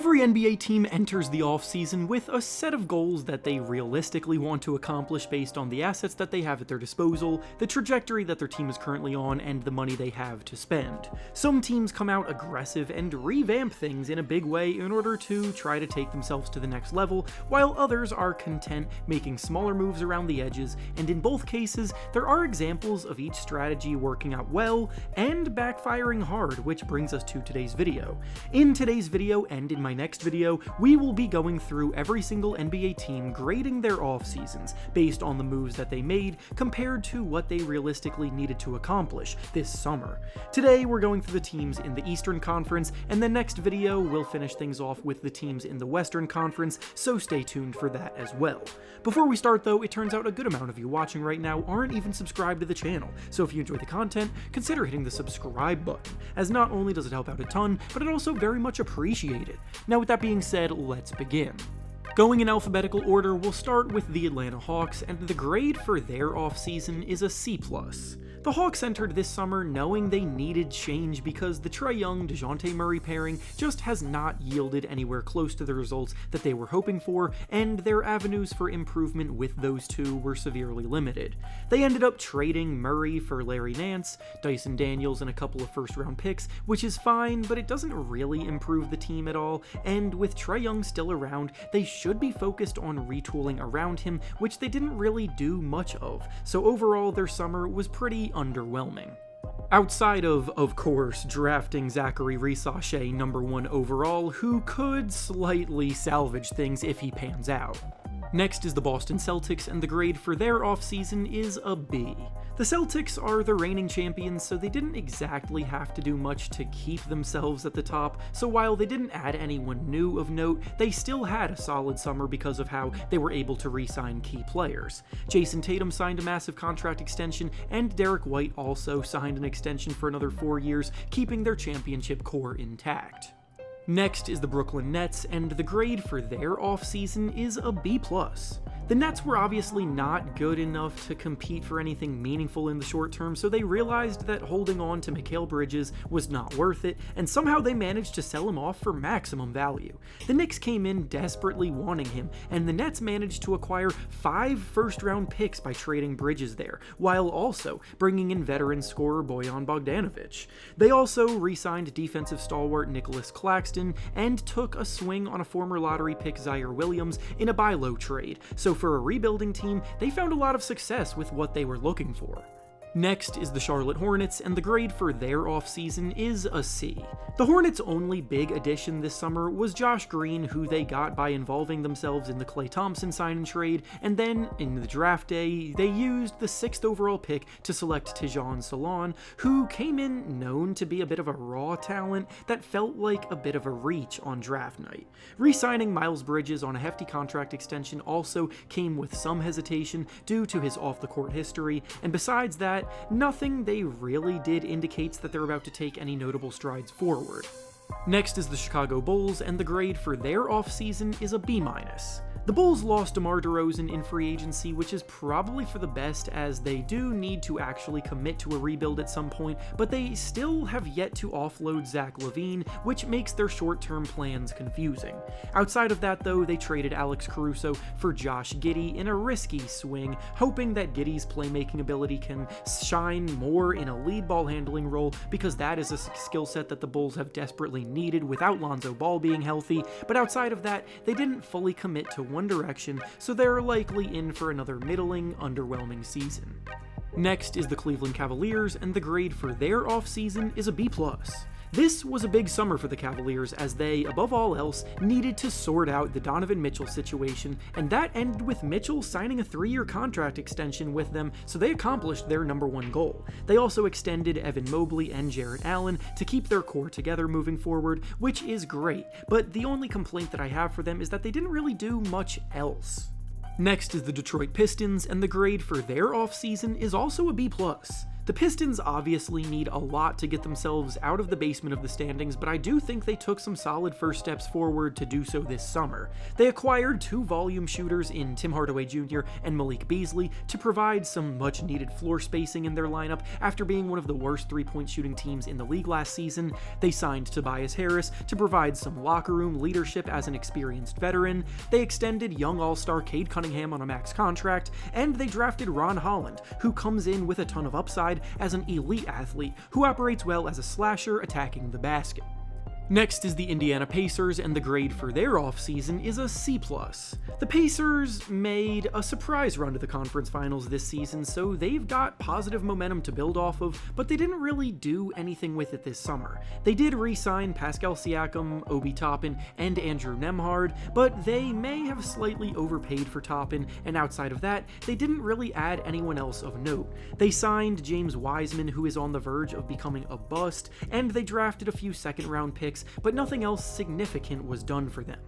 Every NBA team enters the offseason with a set of goals that they realistically want to accomplish based on the assets that they have at their disposal, the trajectory that their team is currently on, and the money they have to spend. Some teams come out aggressive and revamp things in a big way in order to try to take themselves to the next level, while others are content making smaller moves around the edges, and in both cases, there are examples of each strategy working out well and backfiring hard, which brings us to today's video. In today's video and in my next video, we will be going through every single NBA team, grading their off seasons based on the moves that they made compared to what they realistically needed to accomplish this summer. Today we're going through the teams in the Eastern Conference, and the next video we'll finish things off with the teams in the Western Conference, so stay tuned for that as well. Before we start though, it turns out a good amount of you watching right now aren't even subscribed to the channel, so if you enjoy the content, consider hitting the subscribe button, as not only does it help out a ton, but it also very much appreciated. Now with that being said, let's begin. Going in alphabetical order, we'll start with the Atlanta Hawks, and the grade for their offseason is a C+. The Hawks entered this summer knowing they needed change because the Trae Young-DeJounte Murray pairing just has not yielded anywhere close to the results that they were hoping for, and their avenues for improvement with those two were severely limited. They ended up trading Murray for Larry Nance, Dyson Daniels, and a couple of first-round picks, which is fine, but it doesn't really improve the team at all, and with Trae Young still around, they should be focused on retooling around him, which they didn't really do much of, so overall their summer was pretty underwhelming. Outside of course, drafting Zachary Risachet #1 overall, who could slightly salvage things if he pans out. Next is the Boston Celtics, and the grade for their offseason is a B. The Celtics are the reigning champions, so they didn't exactly have to do much to keep themselves at the top, so while they didn't add anyone new of note, they still had a solid summer because of how they were able to re-sign key players. Jason Tatum signed a massive contract extension, and Derek White also signed an extension for another 4 years, keeping their championship core intact. Next is the Brooklyn Nets, and the grade for their offseason is a B+. The Nets were obviously not good enough to compete for anything meaningful in the short term, so they realized that holding on to Mikal Bridges was not worth it, and somehow they managed to sell him off for maximum value. The Knicks came in desperately wanting him, and the Nets managed to acquire 5 first-round picks by trading Bridges there, while also bringing in veteran scorer Bojan Bogdanovic. They also re-signed defensive stalwart Nicholas Claxton, and took a swing on a former lottery pick Zaire Williams in a buy low trade, so for a rebuilding team, they found a lot of success with what they were looking for. Next is the Charlotte Hornets, and the grade for their offseason is a C. The Hornets' only big addition this summer was Josh Green, who they got by involving themselves in the Klay Thompson sign and trade, and then in the draft day, they used the 6th overall pick to select Tijon Salon, who came in known to be a bit of a raw talent that felt like a bit of a reach on draft night. Re-signing Miles Bridges on a hefty contract extension also came with some hesitation due to his off-the-court history, and besides that, nothing they really did indicates that they're about to take any notable strides forward. Next is the Chicago Bulls, and the grade for their offseason is a B-. The Bulls lost DeMar DeRozan in free agency, which is probably for the best as they do need to actually commit to a rebuild at some point, but they still have yet to offload Zach LaVine, which makes their short-term plans confusing. Outside of that though, they traded Alex Caruso for Josh Giddey in a risky swing, hoping that Giddey's playmaking ability can shine more in a lead ball handling role, because that is a skill set that the Bulls have desperately needed without Lonzo Ball being healthy, but outside of that, they didn't fully commit to one direction, so they're likely in for another middling, underwhelming season. Next is the Cleveland Cavaliers, and the grade for their offseason is a B+. This was a big summer for the Cavaliers as they, above all else, needed to sort out the Donovan Mitchell situation, and that ended with Mitchell signing a 3-year contract extension with them, so they accomplished their #1 goal. They also extended Evan Mobley and Jarrett Allen to keep their core together moving forward, which is great, but the only complaint that I have for them is that they didn't really do much else. Next is the Detroit Pistons, and the grade for their offseason is also a B+. The Pistons obviously need a lot to get themselves out of the basement of the standings, but I do think they took some solid first steps forward to do so this summer. They acquired 2 volume shooters in Tim Hardaway Jr. and Malik Beasley to provide some much needed floor spacing in their lineup after being one of the worst 3-point shooting teams in the league last season. They signed Tobias Harris to provide some locker room leadership as an experienced veteran. They extended young all-star Cade Cunningham on a max contract, and they drafted Ron Holland, who comes in with a ton of upside as an elite athlete who operates well as a slasher attacking the basket. Next is the Indiana Pacers, and the grade for their offseason is a C+. The Pacers made a surprise run to the conference finals this season, so they've got positive momentum to build off of, but they didn't really do anything with it this summer. They did re-sign Pascal Siakam, Obi Toppin, and Andrew Nembhard, but they may have slightly overpaid for Toppin, and outside of that, they didn't really add anyone else of note. They signed James Wiseman, who is on the verge of becoming a bust, and they drafted a few second-round picks, but nothing else significant was done for them.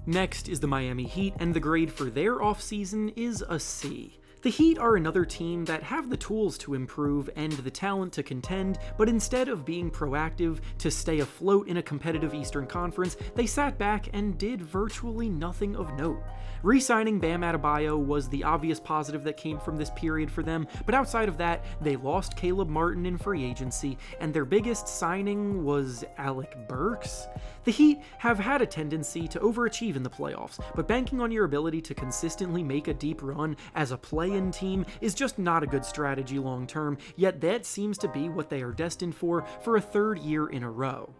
Next is the Miami Heat, and the grade for their offseason is a C. The Heat are another team that have the tools to improve and the talent to contend, but instead of being proactive to stay afloat in a competitive Eastern Conference, they sat back and did virtually nothing of note. Re-signing Bam Adebayo was the obvious positive that came from this period for them, but outside of that, they lost Caleb Martin in free agency, and their biggest signing was Alec Burks. The Heat have had a tendency to overachieve in the playoffs, but banking on your ability to consistently make a deep run as a play-in team is just not a good strategy long term, yet that seems to be what they are destined for a 3rd year in a row.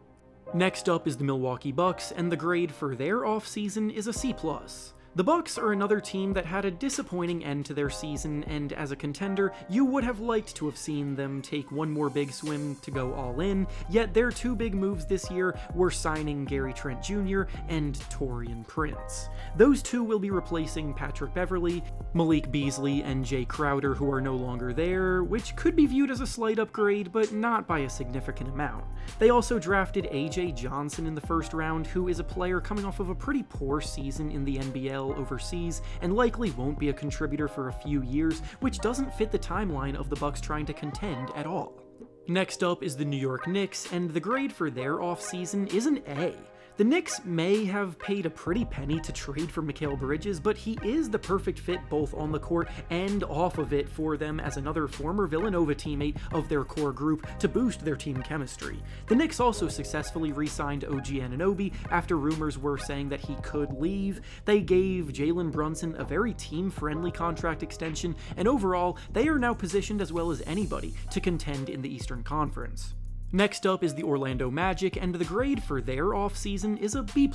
Next up is the Milwaukee Bucks, and the grade for their offseason is a C+. The Bucks are another team that had a disappointing end to their season, and as a contender, you would have liked to have seen them take one more big swim to go all in, yet their 2 big moves this year were signing Gary Trent Jr. and Taurean Prince. Those 2 will be replacing Patrick Beverley, Malik Beasley, and Jay Crowder, who are no longer there, which could be viewed as a slight upgrade, but not by a significant amount. They also drafted AJ Johnson in the 1st round, who is a player coming off of a pretty poor season in the NBL overseas and likely won't be a contributor for a few years, which doesn't fit the timeline of the Bucks trying to contend at all. Next up is the New York Knicks, and the grade for their offseason is an A. The Knicks may have paid a pretty penny to trade for Mikal Bridges, but he is the perfect fit both on the court and off of it for them as another former Villanova teammate of their core group to boost their team chemistry. The Knicks also successfully re-signed OG Anunoby after rumors were saying that he could leave. They gave Jalen Brunson a very team-friendly contract extension, and overall, they are now positioned as well as anybody to contend in the Eastern Conference. Next up is the Orlando Magic, and the grade for their offseason is a B+.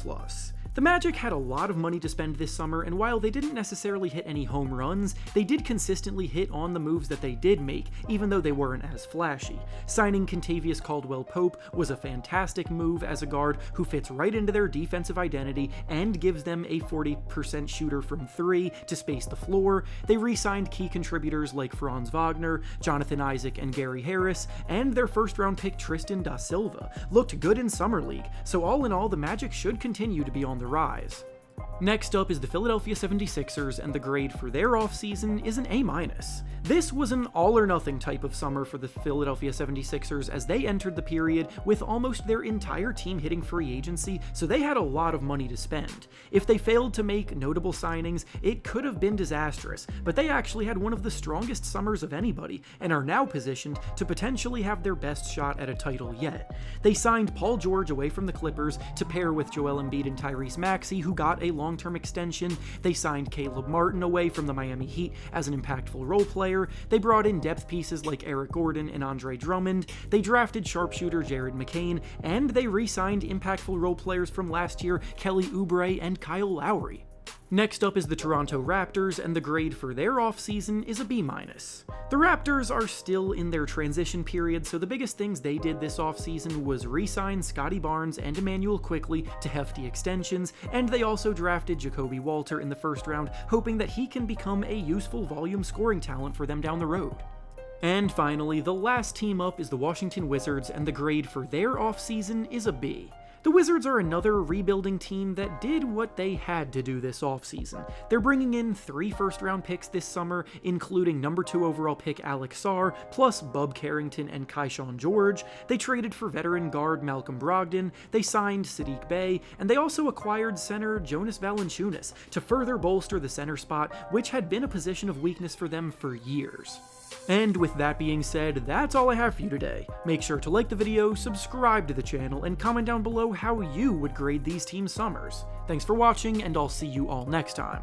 The Magic had a lot of money to spend this summer, and while they didn't necessarily hit any home runs, they did consistently hit on the moves that they did make, even though they weren't as flashy. Signing Kentavious Caldwell-Pope was a fantastic move as a guard who fits right into their defensive identity and gives them a 40% shooter from 3 to space the floor. They re-signed key contributors like Franz Wagner, Jonathan Isaac, and Gary Harris, and their 1st-round pick Tristan da Silva looked good in Summer League, so all in all, the Magic should continue to be on the rise. Next up is the Philadelphia 76ers, and the grade for their offseason is an A-. This was an all-or-nothing type of summer for the Philadelphia 76ers as they entered the period with almost their entire team hitting free agency, so they had a lot of money to spend. If they failed to make notable signings, it could have been disastrous, but they actually had one of the strongest summers of anybody, and are now positioned to potentially have their best shot at a title yet. They signed Paul George away from the Clippers to pair with Joel Embiid and Tyrese Maxey, who got a long-term extension. They signed Caleb Martin away from the Miami Heat as an impactful role player. They brought in depth pieces like Eric Gordon and Andre Drummond. They drafted sharpshooter Jared McCain, and they re-signed impactful role players from last year, Kelly Oubre and Kyle Lowry. Next up is the Toronto Raptors, and the grade for their offseason is a B-. The Raptors are still in their transition period, so the biggest things they did this offseason was re-sign Scotty Barnes and Emmanuel Quickley to hefty extensions, and they also drafted Jacoby Walter in the 1st round, hoping that he can become a useful volume scoring talent for them down the road. And finally, the last team up is the Washington Wizards, and the grade for their offseason is a B. The Wizards are another rebuilding team that did what they had to do this offseason. They're bringing in 3 first-round picks this summer, including number 2 overall pick Alex Sarr, plus Bub Carrington and Keyshawn George. They traded for veteran guard Malcolm Brogdon, they signed SEATGEEK CODE, and they also acquired center Jonas Valanciunas to further bolster the center spot, which had been a position of weakness for them for years. And with that being said, that's all I have for you today. Make sure to like the video, subscribe to the channel, and comment down below how you would grade these team summers. Thanks for watching, and I'll see you all next time.